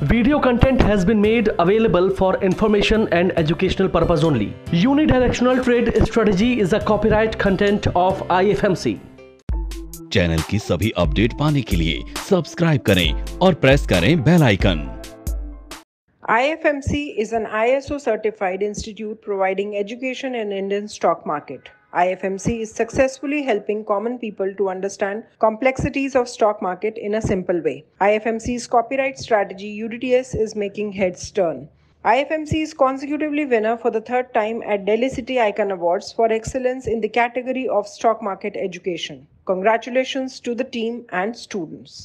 Video content has been made available for information and educational purpose only. Unidirectional trade strategy is a copyright content of IFMC. Channel की सभी update पाने के लिए subscribe करें और press करें bell icon. IFMC is an ISO certified institute providing education in Indian stock market. IFMC is successfully helping common people to understand complexities of stock market in a simple way. IFMC's copyright strategy UDTS is making heads turn. IFMC is consecutively winner for the third time at Delhi City Icon Awards for excellence in the category of stock market education. Congratulations to the team and students.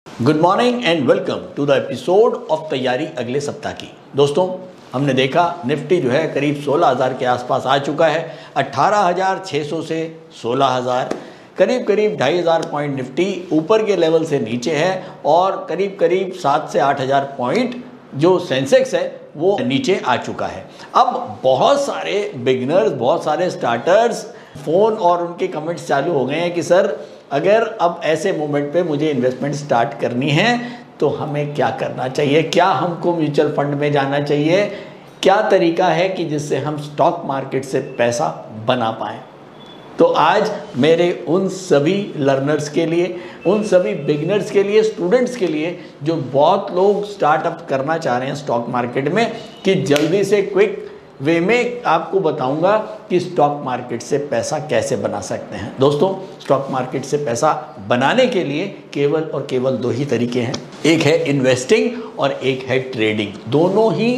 Good morning and welcome to the episode of तैयारी अगले सप्ताह की। दोस्तों, हमने देखा Nifty जो है करीब 16,000 के आसपास आ चुका है। 18,600 से 16,000, करीब 2,500 पॉइंट निफ्टी ऊपर के लेवल से नीचे है और करीब 7 से 8,000 पॉइंट जो सेंसेक्स है वो नीचे आ चुका है। अब बहुत सारे बिगिनर्स, बहुत सारे स्टार्टर्स फ़ोन और उनके कमेंट्स चालू हो गए हैं कि सर अगर अब ऐसे मोमेंट पे मुझे इन्वेस्टमेंट स्टार्ट करनी है तो हमें क्या करना चाहिए, क्या हमको म्यूचुअल फंड में जाना चाहिए, क्या तरीका है कि जिससे हम स्टॉक मार्केट से पैसा बना पाएँ। तो आज मेरे उन सभी लर्नर्स के लिए, उन सभी बिगिनर्स के लिए, स्टूडेंट्स के लिए जो बहुत लोग स्टार्टअप करना चाह रहे हैं स्टॉक मार्केट में, कि जल्दी से क्विक वे में आपको बताऊंगा कि स्टॉक मार्केट से पैसा कैसे बना सकते हैं। दोस्तों, स्टॉक मार्केट से पैसा बनाने के लिए केवल और केवल दो ही तरीके हैं, एक है इन्वेस्टिंग और एक है ट्रेडिंग। दोनों ही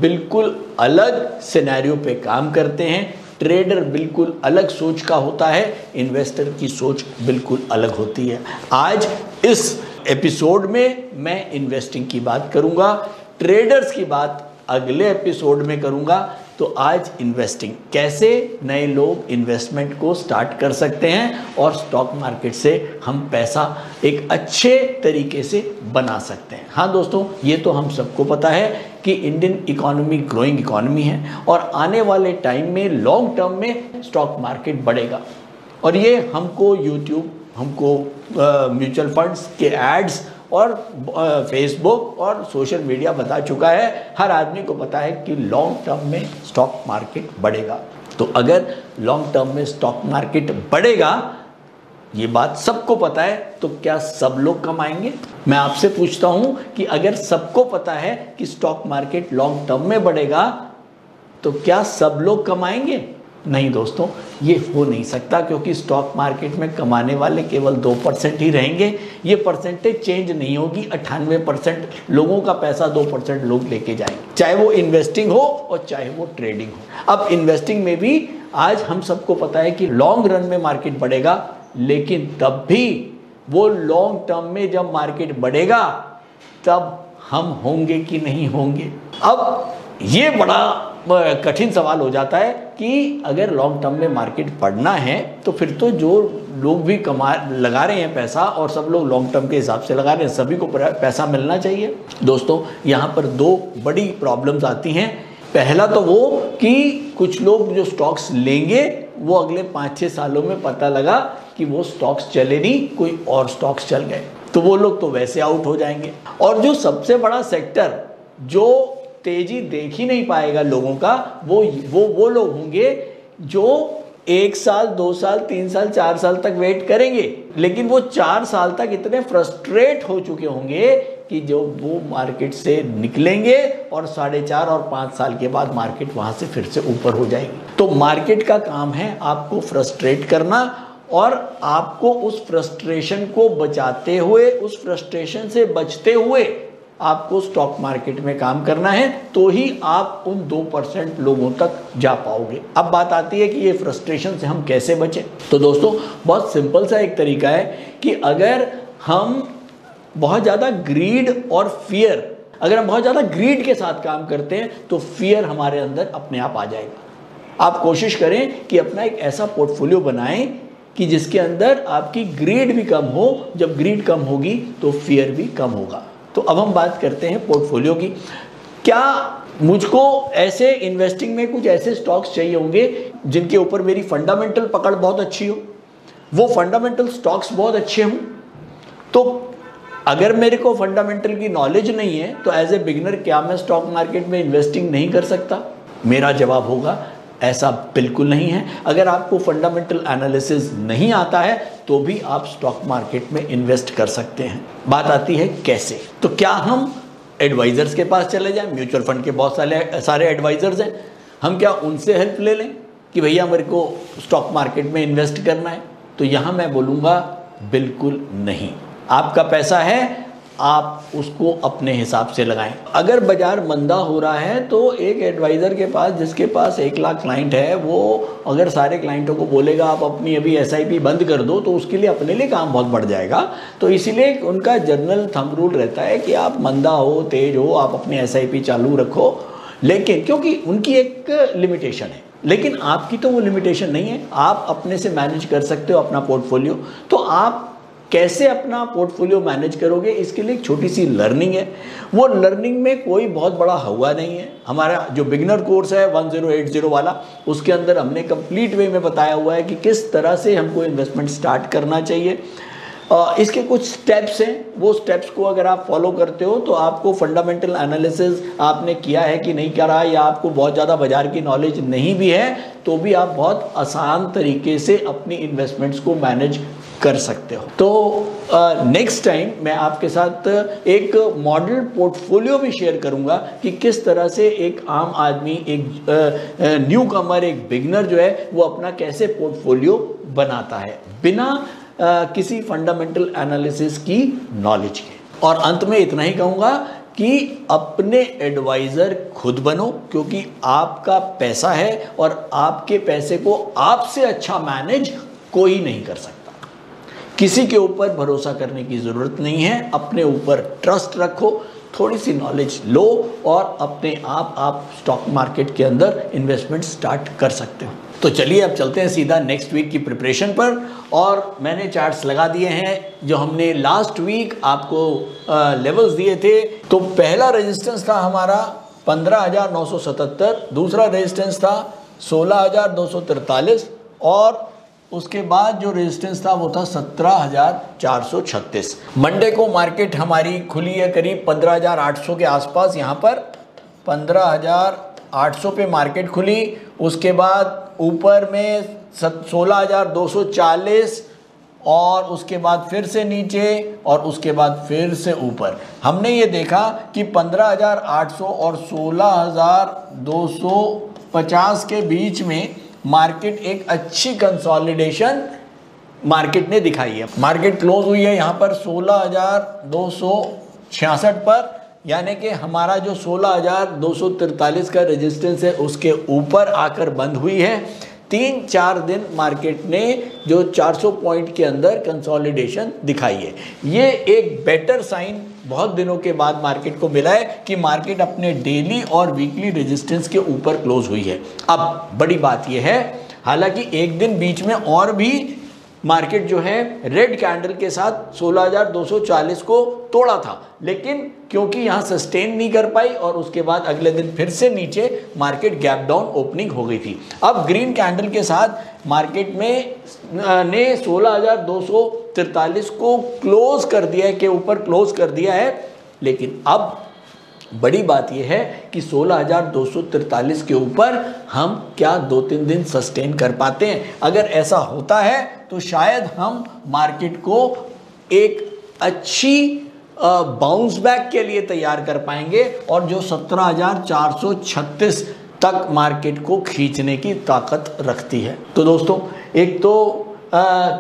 बिल्कुल अलग सिनेरियो पे काम करते हैं। ट्रेडर बिल्कुल अलग सोच का होता है, इन्वेस्टर की सोच बिल्कुल अलग होती है। आज इस एपिसोड में मैं इन्वेस्टिंग की बात करूंगा, ट्रेडर्स की बात अगले एपिसोड में करूंगा। तो आज इन्वेस्टिंग, कैसे नए लोग इन्वेस्टमेंट को स्टार्ट कर सकते हैं और स्टॉक मार्केट से हम पैसा एक अच्छे तरीके से बना सकते हैं। हाँ दोस्तों, ये तो हम सबको पता है कि इंडियन इकोनॉमी ग्रोइंग इकोनॉमी है और आने वाले टाइम में लॉन्ग टर्म में स्टॉक मार्केट बढ़ेगा। और ये हमको यूट्यूब, हमको म्यूचुअल फंड्स के एड्स और फेसबुक और सोशल मीडिया बता चुका है। हर आदमी को पता है कि लॉन्ग टर्म में स्टॉक मार्केट बढ़ेगा। तो अगर लॉन्ग टर्म में स्टॉक मार्केट बढ़ेगा, ये बात सबको पता है, तो क्या सब लोग कमाएंगे? मैं आपसे पूछता हूं कि अगर सबको पता है कि स्टॉक मार्केट लॉन्ग टर्म में बढ़ेगा तो क्या सब लोग कमाएंगे? नहीं दोस्तों, ये हो नहीं सकता, क्योंकि स्टॉक मार्केट में कमाने वाले केवल 2% ही रहेंगे। ये परसेंटेज चेंज नहीं होगी। 98% लोगों का पैसा 2% लोग लेके जाएंगे, चाहे वो इन्वेस्टिंग हो और चाहे वो ट्रेडिंग हो। अब इन्वेस्टिंग में भी आज हम सबको पता है कि लॉन्ग रन में मार्केट बढ़ेगा, लेकिन तब भी वो लॉन्ग टर्म में जब मार्केट बढ़ेगा तब हम होंगे कि नहीं होंगे। अब ये बड़ा कठिन सवाल हो जाता है कि अगर लॉन्ग टर्म में मार्केट बढ़ना है तो फिर तो जो लोग भी लगा रहे हैं पैसा, और सब लोग लॉन्ग टर्म के हिसाब से लगा रहे हैं, सभी को पैसा मिलना चाहिए। दोस्तों, यहाँ पर दो बड़ी प्रॉब्लम्स आती हैं। पहला तो वो कि कुछ लोग जो स्टॉक्स लेंगे वो अगले 5-6 सालों में पता लगा कि वो स्टॉक्स चले नहीं, कोई और स्टॉक्स चल गए, तो वो लोग तो वैसे आउट हो जाएंगे। और जो सबसे बड़ा सेक्टर जो तेजी देख ही नहीं पाएगा लोगों का, वो लोग होंगे जो 1 साल, 2 साल, 3 साल, 4 साल तक वेट करेंगे, लेकिन वो 4 साल तक इतने फ्रस्ट्रेट हो चुके होंगे कि जो वो मार्केट से निकलेंगे और 4.5 और 5 साल के बाद मार्केट वहां से फिर से ऊपर हो जाएगी। तो मार्केट का काम है आपको फ्रस्ट्रेट करना, और आपको उस फ्रस्ट्रेशन को बचाते हुए, उस फ्रस्ट्रेशन से बचते हुए आपको स्टॉक मार्केट में काम करना है, तो ही आप उन 2% लोगों तक जा पाओगे। अब बात आती है कि ये फ्रस्ट्रेशन से हम कैसे बचें। तो दोस्तों, बहुत सिंपल सा एक तरीका है कि अगर हम बहुत ज़्यादा ग्रीड और फियर, अगर हम बहुत ज़्यादा ग्रीड के साथ काम करते हैं तो फियर हमारे अंदर अपने आप आ जाएगा। आप कोशिश करें कि अपना एक ऐसा पोर्टफोलियो बनाएं कि जिसके अंदर आपकी ग्रीड भी कम हो। जब ग्रीड कम होगी तो फियर भी कम होगा। तो अब हम बात करते हैं पोर्टफोलियो की। क्या मुझको ऐसे इन्वेस्टिंग में कुछ ऐसे स्टॉक्स चाहिए होंगे जिनके ऊपर मेरी फंडामेंटल पकड़ बहुत अच्छी हो? वो फंडामेंटल स्टॉक्स बहुत अच्छे हों, तो अगर मेरे को फंडामेंटल की नॉलेज नहीं है तो एज ए बिगिनर क्या मैं स्टॉक मार्केट में इन्वेस्टिंग नहीं कर सकता? मेरा जवाब होगा ऐसा बिल्कुल नहीं है। अगर आपको फंडामेंटल एनालिसिस नहीं आता है तो भी आप स्टॉक मार्केट में इन्वेस्ट कर सकते हैं। बात आती है कैसे? तो क्या हम एडवाइजर्स के पास चले जाएं? म्यूचुअल फंड के बहुत सारे एडवाइजर्स हैं, हम क्या उनसे हेल्प ले लें कि भैया मेरे को स्टॉक मार्केट में इन्वेस्ट करना है? तो यहाँ मैं बोलूँगा बिल्कुल नहीं। आपका पैसा है, आप उसको अपने हिसाब से लगाएं। अगर बाजार मंदा हो रहा है तो एक एडवाइज़र के पास जिसके पास 1 लाख क्लाइंट है, वो अगर सारे क्लाइंटों को बोलेगा आप अपनी अभी SIP बंद कर दो, तो उसके लिए अपने लिए काम बहुत बढ़ जाएगा। तो इसीलिए उनका जनरल थंब रूल रहता है कि आप मंदा हो तेज हो आप अपनी SIP चालू रखो, लेकिन क्योंकि उनकी एक लिमिटेशन है, लेकिन आपकी तो वो लिमिटेशन नहीं है। आप अपने से मैनेज कर सकते हो अपना पोर्टफोलियो। तो आप कैसे अपना पोर्टफोलियो मैनेज करोगे, इसके लिए एक छोटी सी लर्निंग है। वो लर्निंग में कोई बहुत बड़ा हुआ नहीं है। हमारा जो बिगिनर कोर्स है 1080 वाला, उसके अंदर हमने कंप्लीट वे में बताया हुआ है कि किस तरह से हमको इन्वेस्टमेंट स्टार्ट करना चाहिए। इसके कुछ स्टेप्स हैं, वो स्टेप्स को अगर आप फॉलो करते हो तो आपको फंडामेंटल एनालिसिस आपने किया है कि नहीं करा, या आपको बहुत ज़्यादा बाजार की नॉलेज नहीं भी है, तो भी आप बहुत आसान तरीके से अपनी इन्वेस्टमेंट्स को मैनेज कर सकते हो। तो नेक्स्ट टाइम मैं आपके साथ एक मॉडल पोर्टफोलियो भी शेयर करूंगा कि किस तरह से एक आम आदमी, एक न्यू कमर, एक बिगिनर जो है वो अपना कैसे पोर्टफोलियो बनाता है बिना किसी फंडामेंटल एनालिसिस की नॉलेज के। और अंत में इतना ही कहूँगा कि अपने एडवाइज़र खुद बनो, क्योंकि आपका पैसा है और आपके पैसे को आपसे अच्छा मैनेज कोई नहीं कर सकता। किसी के ऊपर भरोसा करने की ज़रूरत नहीं है, अपने ऊपर ट्रस्ट रखो, थोड़ी सी नॉलेज लो और अपने आप स्टॉक मार्केट के अंदर इन्वेस्टमेंट स्टार्ट कर सकते हो। तो चलिए अब चलते हैं सीधा नेक्स्ट वीक की प्रिपरेशन पर। और मैंने चार्ट्स लगा दिए हैं जो हमने लास्ट वीक आपको लेवल्स दिए थे। तो पहला रेजिस्टेंस था हमारा 15,977, दूसरा रेजिस्टेंस था 16,243 और उसके बाद जो रेजिस्टेंस था वो था 17,436। मंडे को मार्केट हमारी खुली है करीब 15,800 के आसपास। यहाँ पर 15,800 पे मार्केट खुली। उसके बाद ऊपर में 16,240 और उसके बाद फिर से नीचे और उसके बाद फिर से ऊपर। हमने ये देखा कि 15,800 और 16,250 के बीच में मार्केट एक अच्छी कंसोलिडेशन मार्केट ने दिखाई है। मार्केट क्लोज हुई है यहाँ पर 16,266 पर, यानी कि हमारा जो 16,243 का रेजिस्टेंस है उसके ऊपर आकर बंद हुई है। 3-4 दिन मार्केट ने जो 400 पॉइंट के अंदर कंसोलिडेशन दिखाई है। ये एक बेटर साइन बहुत दिनों के बाद मार्केट को मिला है कि मार्केट अपने डेली और वीकली रेजिस्टेंस के ऊपर क्लोज हुई है। अब बड़ी बात यह है, हालांकि एक दिन बीच में और भी मार्केट जो है रेड कैंडल के साथ 16,240 को तोड़ा था, लेकिन क्योंकि यहाँ सस्टेन नहीं कर पाई और उसके बाद अगले दिन फिर से नीचे मार्केट गैप डाउन ओपनिंग हो गई थी। अब ग्रीन कैंडल के साथ मार्केट में ने 16,243 को क्लोज कर दिया है, के ऊपर क्लोज कर दिया है। लेकिन अब बड़ी बात यह है कि 16,243 के ऊपर हम क्या 2-3 दिन सस्टेन कर पाते हैं। अगर ऐसा होता है तो शायद हम मार्केट को एक अच्छी बाउंस बैक के लिए तैयार कर पाएंगे और जो 17,436 तक मार्केट को खींचने की ताकत रखती है। तो दोस्तों, एक तो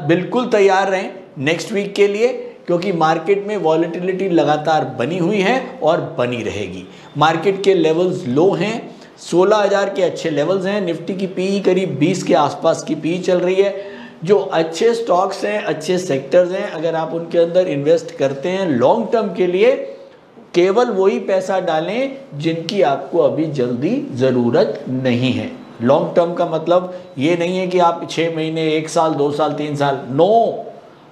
बिल्कुल तैयार रहें नेक्स्ट वीक के लिए, क्योंकि मार्केट में वॉलेटिलिटी लगातार बनी हुई है और बनी रहेगी। मार्केट के लेवल्स लो हैं, 16,000 के अच्छे लेवल्स हैं। निफ्टी की पीई करीब 20 के आसपास की पीई चल रही है। जो अच्छे स्टॉक्स हैं, अच्छे सेक्टर्स हैं, अगर आप उनके अंदर इन्वेस्ट करते हैं लॉन्ग टर्म के लिए, केवल वही पैसा डालें जिनकी आपको अभी जल्दी ज़रूरत नहीं है। लॉन्ग टर्म का मतलब ये नहीं है कि आप 6 महीने, 1 साल, 2 साल, 3 साल, नो,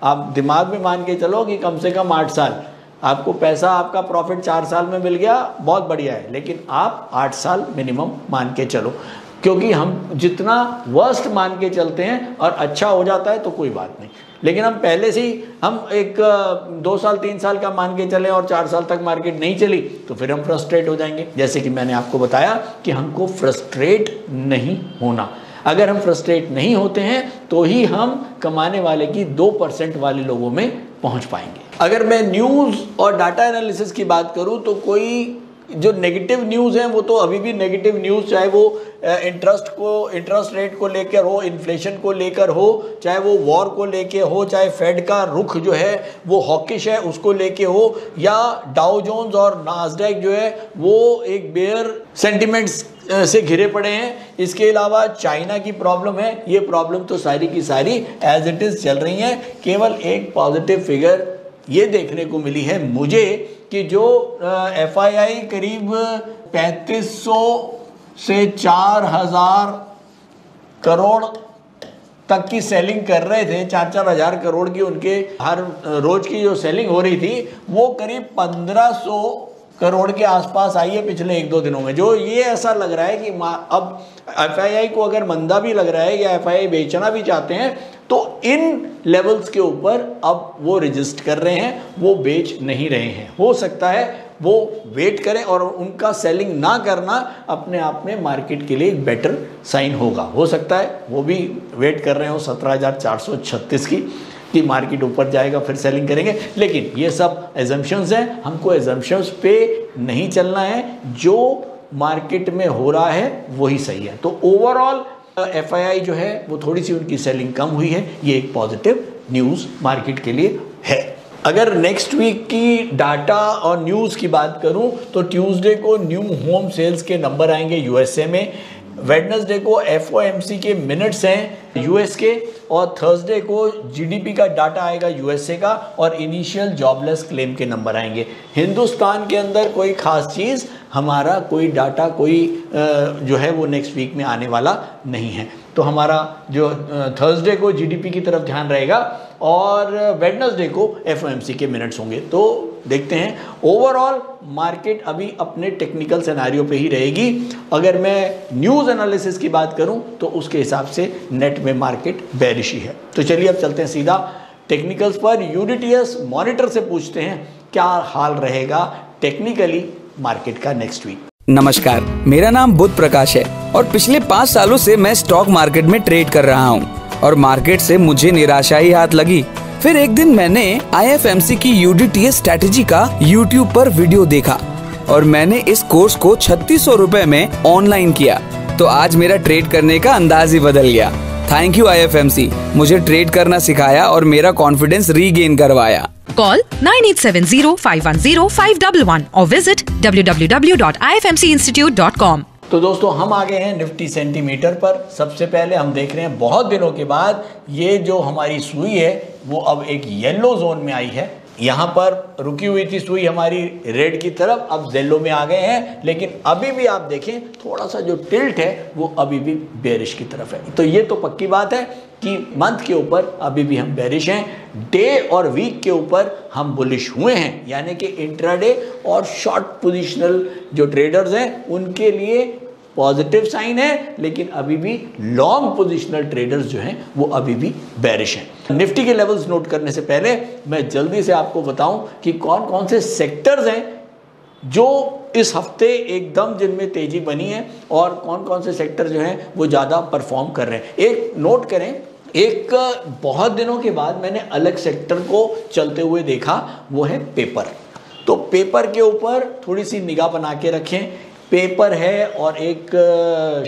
आप दिमाग में मान के चलो कि कम से कम 8 साल। आपको पैसा, आपका प्रॉफिट 4 साल में मिल गया, बहुत बढ़िया है, लेकिन आप 8 साल मिनिमम मान के चलो। क्योंकि हम जितना वर्स्ट मान के चलते हैं और अच्छा हो जाता है तो कोई बात नहीं, लेकिन हम पहले से ही हम एक 2 साल 3 साल का मान के चले और 4 साल तक मार्केट नहीं चली तो फिर हम फ्रस्ट्रेट हो जाएंगे। जैसे कि मैंने आपको बताया कि हमको फ्रस्ट्रेट नहीं होना। अगर हम फ्रस्ट्रेट नहीं होते हैं तो ही हम कमाने वाले की 2% वाले लोगों में पहुंच पाएंगे। अगर मैं न्यूज़ और डाटा एनालिसिस की बात करूं तो कोई जो नेगेटिव न्यूज़ हैं वो तो अभी भी नेगेटिव न्यूज़, चाहे वो इंटरेस्ट रेट को लेकर हो, इन्फ्लेशन को लेकर हो, चाहे वो वॉर को लेके हो, चाहे फेड का रुख जो है वो हॉकिश है उसको लेके हो, या डाउ जोन्स और नास्डैक जो है वो एक बेयर सेंटिमेंट्स से घिरे पड़े हैं। इसके अलावा चाइना की प्रॉब्लम है, ये प्रॉब्लम तो सारी की सारी एज इट इज़ चल रही हैं। केवल एक पॉजिटिव फिगर ये देखने को मिली है मुझे कि जो FII करीब 3500 से 4000 करोड़ तक की सेलिंग कर रहे थे, 4-4 हज़ार करोड़ की उनके हर रोज की जो सेलिंग हो रही थी वो करीब 1500 करोड़ के आसपास आई है पिछले 1-2 दिनों में। जो ये ऐसा लग रहा है कि अब FII को अगर मंदा भी लग रहा है या FII बेचना भी चाहते हैं तो इन लेवल्स के ऊपर अब वो रजिस्ट कर रहे हैं, वो बेच नहीं रहे हैं। हो सकता है वो वेट करें और उनका सेलिंग ना करना अपने आप में मार्केट के लिए एक बेटर साइन होगा। हो सकता है वो भी वेट कर रहे हो 17,436 की मार्केट ऊपर जाएगा फिर सेलिंग करेंगे, लेकिन ये सब एजम्पशंस हैं। हमको एजम्पशंस पे नहीं चलना है, जो मार्केट में हो रहा है वही सही है। तो ओवरऑल FII जो है वो थोड़ी सी उनकी सेलिंग कम हुई है, ये एक पॉजिटिव न्यूज़ मार्केट के लिए है। अगर नेक्स्ट वीक की डाटा और न्यूज़ की बात करूं तो ट्यूसडे को न्यू होम सेल्स के नंबर आएंगे USA में, वेडनेसडे को FOMC के मिनट्स हैं US के, और थर्सडे को GDP का डाटा आएगा USA का, और इनिशियल जॉबलेस क्लेम के नंबर आएंगे। हिंदुस्तान के अंदर कोई खास चीज़, हमारा कोई डाटा कोई जो है वो नेक्स्ट वीक में आने वाला नहीं है। तो हमारा जो थर्सडे को GDP की तरफ ध्यान रहेगा और वेडनेसडे को FOMC के मिनट्स होंगे। तो देखते हैं, ओवरऑल मार्केट अभी अपने टेक्निकल सिनेरियो पे ही रहेगी। अगर मैं न्यूज़ एनालिसिस की बात करूं तो उसके हिसाब से नेट में मार्केट बेरिश ही है। तो चलिए अब चलते हैं सीधा टेक्निकल्स पर। UDTS मॉनिटर से पूछते हैं क्या हाल रहेगा टेक्निकली मार्केट का नेक्स्ट वीक। नमस्कार, मेरा नाम बुध प्रकाश है और पिछले 5 सालों से मैं स्टॉक मार्केट में ट्रेड कर रहा हूँ और मार्केट से मुझे निराशा ही हाथ लगी। फिर एक दिन मैंने IFMC की UDTS स्ट्रैटेजी का YouTube पर वीडियो देखा और मैंने इस कोर्स को 3600 रुपए में ऑनलाइन किया। तो आज मेरा ट्रेड करने का अंदाज ही बदल गया। थैंक यू IFMC, मुझे ट्रेड करना सिखाया और मेरा कॉन्फिडेंस रीगेन करवाया। Call 9870510511 or visit www.ifmcinstitute.com। तो दोस्तों हम आ गए हैं निफ्टी सेंटीमीटर पर। सबसे पहले हम देख रहे हैं बहुत दिनों के बाद ये जो हमारी सुई है वो अब एक येलो जोन में आई है। यहाँ पर रुकी हुई थी सुई हमारी रेड की तरफ, अब येलो में आ गए हैं, लेकिन अभी भी आप देखें थोड़ा सा जो टिल्ट है वो अभी भी बेरिश की तरफ है। तो ये तो पक्की बात है कि मंथ के ऊपर अभी भी हम बेरिश हैं। डे और वीक के ऊपर हम बुलिश हुए हैं, यानी कि इंट्राडे और शॉर्ट पोजिशनल जो ट्रेडर्स हैं उनके लिए पॉजिटिव साइन है, लेकिन अभी भी लॉन्ग पोजिशनल ट्रेडर्स जो हैं वो अभी भी बेरिश हैं। निफ्टी के लेवल्स नोट करने से पहले मैं जल्दी से आपको बताऊं कि कौन कौन से सेक्टर्स हैं जो इस हफ्ते एकदम जिनमें तेजी बनी है और कौन कौन से सेक्टर जो हैं वो ज़्यादा परफॉर्म कर रहे हैं। एक नोट करें, एक बहुत दिनों के बाद मैंने अलग सेक्टर को चलते हुए देखा, वो है पेपर। तो पेपर के ऊपर थोड़ी सी निगाह बना के रखें। पेपर है और एक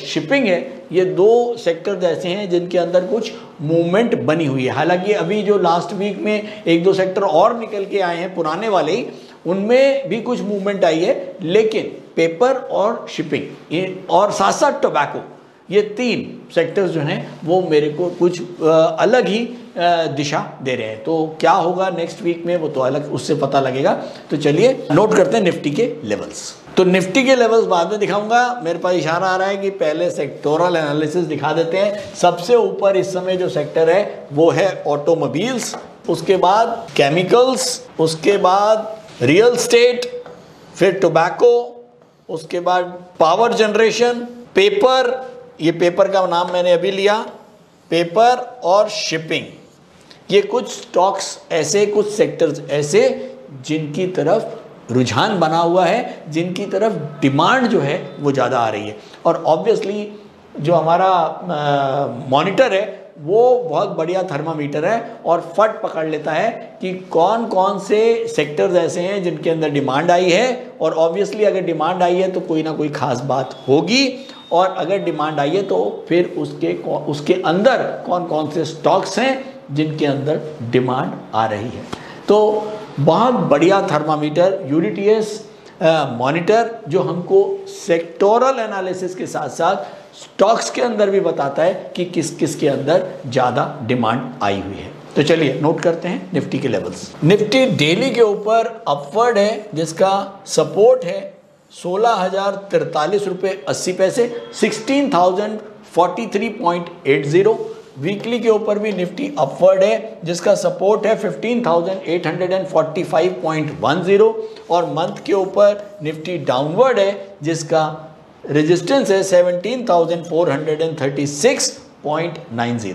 शिपिंग है, ये 2 सेक्टर ऐसे हैं जिनके अंदर कुछ मूवमेंट बनी हुई है। हालांकि अभी जो लास्ट वीक में 1-2 सेक्टर और निकल के आए हैं पुराने वाले ही, उनमें भी कुछ मूवमेंट आई है, लेकिन पेपर और शिपिंग और साथ साथ टोबैको, ये 3 सेक्टर्स जो हैं वो मेरे को कुछ अलग ही दिशा दे रहे हैं। तो क्या होगा नेक्स्ट वीक में वो तो अलग उससे पता लगेगा। तो चलिए नोट करते हैं निफ्टी के लेवल्स। तो निफ्टी के लेवल्स बाद में दिखाऊंगा, मेरे पास इशारा आ रहा है कि पहले सेक्टोरल एनालिसिस दिखा देते हैं। सबसे ऊपर इस समय जो सेक्टर है वो है ऑटोमोबाइल्स, उसके बाद केमिकल्स, उसके बाद रियल एस्टेट, फिर टोबैको, उसके बाद पावर जनरेशन, पेपर ये पेपर का नाम मैंने अभी लिया, पेपर और शिपिंग। ये कुछ स्टॉक्स ऐसे, कुछ सेक्टर्स ऐसे जिनकी तरफ रुझान बना हुआ है, जिनकी तरफ डिमांड जो है वो ज़्यादा आ रही है। और ऑब्वियसली जो हमारा मॉनिटर है वो बहुत बढ़िया थर्मामीटर है और फट पकड़ लेता है कि कौन कौन से सेक्टर्स ऐसे हैं जिनके अंदर डिमांड आई है। और ऑब्वियसली अगर डिमांड आई है तो कोई ना कोई खास बात होगी, और अगर डिमांड आई है तो फिर उसके अंदर कौन कौन से स्टॉक्स हैं जिनके अंदर डिमांड आ रही है। तो बहुत बढ़िया थर्मामीटर यूडीटीएस मॉनिटर जो हमको सेक्टोरल एनालिसिस के साथ साथ स्टॉक्स के अंदर भी बताता है कि किस किस के अंदर ज़्यादा डिमांड आई हुई है। तो चलिए नोट करते हैं निफ्टी के लेवल्स। निफ्टी डेली के ऊपर अपवर्ड है, जिसका सपोर्ट है 16,043 रुपये 80 पैसे, 16,043.80। वीकली के ऊपर भी निफ्टी अपवर्ड है, जिसका सपोर्ट है 15,845.10। और मंथ के ऊपर निफ्टी डाउनवर्ड है, जिसका रेजिस्टेंस है 17,436.90।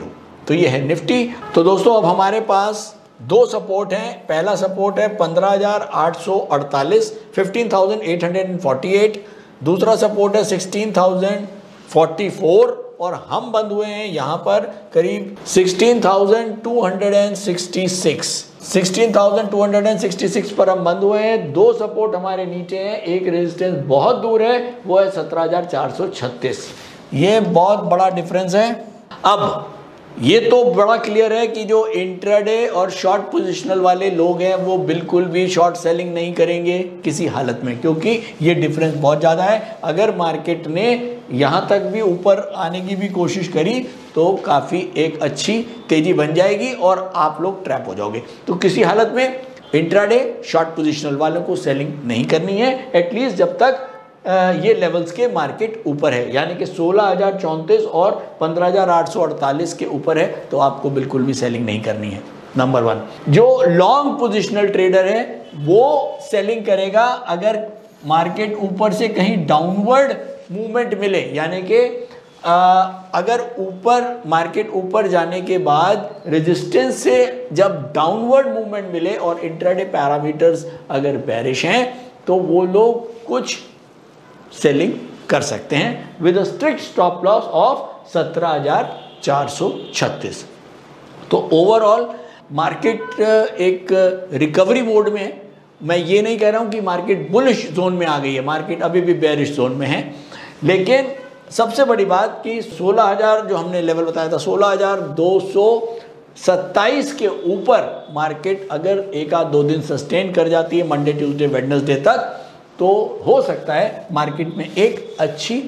तो ये है निफ्टी। तो दोस्तों अब हमारे पास दो सपोर्ट हैं। पहला सपोर्ट है 15,848, 15,848। दूसरा सपोर्ट है 16,044 और हम बंद हुए हैं यहाँ पर करीब 16,266 पर हम बंद हुए हैं। दो सपोर्ट हमारे नीचे हैं, एक रेजिस्टेंस बहुत दूर है, वो है 17,436। ये बहुत बड़ा डिफरेंस है। अब ये तो बड़ा क्लियर है कि जो इंट्राडे और शॉर्ट पोजिशनल वाले लोग हैं वो बिल्कुल भी शॉर्ट सेलिंग नहीं करेंगे किसी हालत में, क्योंकि ये डिफरेंस बहुत ज़्यादा है। अगर मार्केट ने यहाँ तक भी ऊपर आने की भी कोशिश करी तो काफ़ी एक अच्छी तेज़ी बन जाएगी और आप लोग ट्रैप हो जाओगे। तो किसी हालत में इंट्राडे शॉर्ट पोजिशनल वालों को सेलिंग नहीं करनी है, एटलीस्ट जब तक ये लेवल्स के मार्केट ऊपर है, यानी कि 16,034 और 15,848 के ऊपर है, तो आपको बिल्कुल भी सेलिंग नहीं करनी है। नंबर 1, जो लॉन्ग पोजिशनल ट्रेडर है वो सेलिंग करेगा अगर मार्केट ऊपर से कहीं डाउनवर्ड मूवमेंट मिले, यानी कि अगर ऊपर मार्केट ऊपर जाने के बाद रेजिस्टेंस से जब डाउनवर्ड मूवमेंट मिले और इंट्राडे पैरामीटर्स अगर बेरिश हैं तो वो लोग कुछ सेलिंग कर सकते हैं with a strict stop loss of 17,436। तो ओवरऑल मार्केट एक रिकवरी मोड में है। मैं ये नहीं कह रहा हूं कि मार्केट बुलिश जोन में आ गई है, मार्केट अभी भी बेरिश जोन में है। लेकिन सबसे बड़ी बात कि 16,000 जो हमने लेवल बताया था, 16,227 के ऊपर मार्केट अगर एक आध दो दिन सस्टेन कर जाती है मंडे ट्यूसडे वेडनेसडे तक, तो हो सकता है मार्केट में एक अच्छी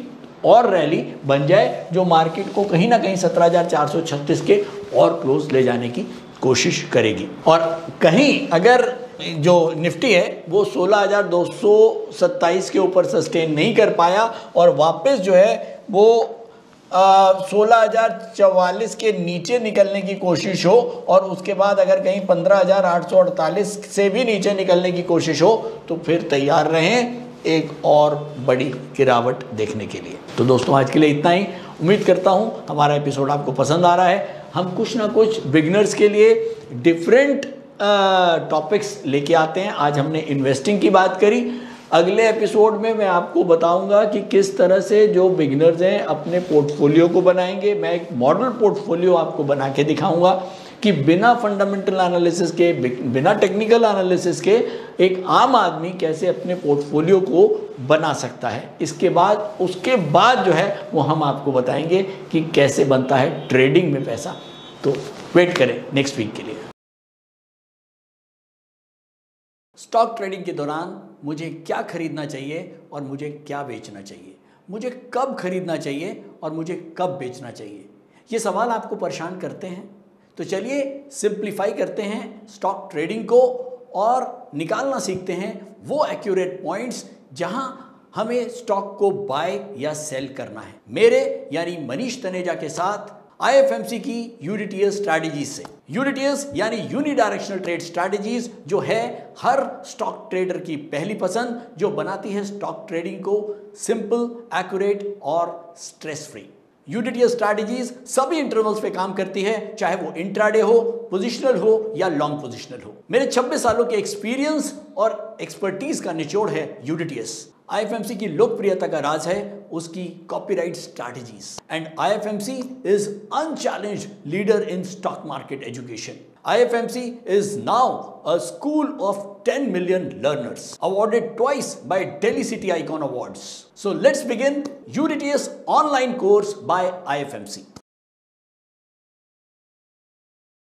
और रैली बन जाए जो मार्केट को कहीं ना कहीं 17,436 के और क्लोज ले जाने की कोशिश करेगी। और कहीं अगर जो निफ्टी है वो 16,227 के ऊपर सस्टेन नहीं कर पाया और वापस जो है वो 16,044 के नीचे निकलने की कोशिश हो और उसके बाद अगर कहीं 15,848 से भी नीचे निकलने की कोशिश हो तो फिर तैयार रहें एक और बड़ी गिरावट देखने के लिए। तो दोस्तों आज के लिए इतना ही। उम्मीद करता हूं हमारा एपिसोड आपको पसंद आ रहा है। हम कुछ ना कुछ बिगिनर्स के लिए डिफरेंट टॉपिक्स लेके आते हैं। आज हमने इन्वेस्टिंग की बात करी, अगले एपिसोड में मैं आपको बताऊंगा कि किस तरह से जो बिगिनर्स हैं अपने पोर्टफोलियो को बनाएंगे। मैं एक मॉडल पोर्टफोलियो आपको बना के दिखाऊंगा कि बिना फंडामेंटल एनालिसिस के, बिना टेक्निकल एनालिसिस के एक आम आदमी कैसे अपने पोर्टफोलियो को बना सकता है। उसके बाद जो है वो हम आपको बताएंगे कि कैसे बनता है ट्रेडिंग में पैसा। तो वेट करें नेक्स्ट वीक के लिए। स्टॉक ट्रेडिंग के दौरान मुझे क्या खरीदना चाहिए और मुझे क्या बेचना चाहिए, मुझे कब खरीदना चाहिए और मुझे कब बेचना चाहिए, ये सवाल आपको परेशान करते हैं। तो चलिए सिंप्लीफाई करते हैं स्टॉक ट्रेडिंग को और निकालना सीखते हैं वो एक्यूरेट पॉइंट्स जहां हमें स्टॉक को बाय या सेल करना है। मेरे यानी मनीष तनेजा के साथ IFMC की यूडीटीएस स्ट्रैटेजीज से। यूडीटीएस यानी यूनिडायरेक्शनल ट्रेड स्ट्रैटेजीज जो है हर स्टॉक ट्रेडर की पहली पसंद, जो बनाती है स्टॉक ट्रेडिंग को सिंपल, एक्यूरेट और स्ट्रेस फ्री। यूडीटीएस स्ट्रैटेजीज सभी इंटरवल्स पे काम करती है, चाहे वो इंट्राडे हो, पोजिशनल हो या लॉन्ग पोजिशनल हो। मेरे 26 सालों के एक्सपीरियंस और एक्सपर्टीज का निचोड़ है यूडीटीएस। आईएफएमसी की लोकप्रियता का राज है उसकी copyright strategies and IFMC is unchallenged leader in stock market education. IFMC is now a school of 10 million learners, awarded twice by Delhi City Icon Awards. So let's begin UDTS online course by IFMC.